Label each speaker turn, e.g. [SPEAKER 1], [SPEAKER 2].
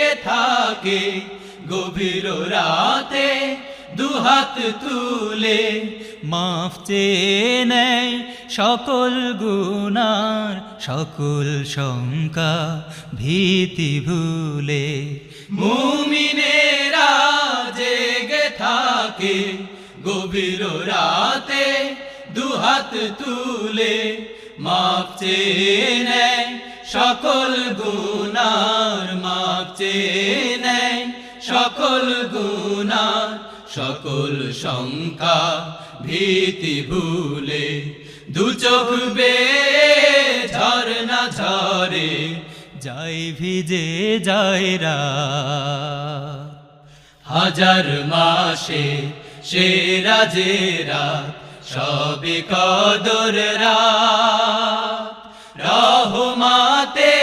[SPEAKER 1] জেগে থাকে গভীর রাতে দুহাত তুলে,
[SPEAKER 2] মাফ চেয়ে নেয় সকল গুনার সকল শঙ্কা ভীতি ভুলে।
[SPEAKER 1] মুমিনেরা জেগে থাকে গভীর রাতে দুহাত তুলে, মাফ চেয়ে নেয় সকল গুনার, মাফ চেয়ে নেয় সকল গুনার সকল শঙ্কা ভীতি ভুলে। দু চোখ বেয়ে ঝরনা ঝরে
[SPEAKER 2] যায় ভিজে যায় রাত,
[SPEAKER 1] হাজার মাসে সেরা যে রাত সবে কদর রাত, রহমাতে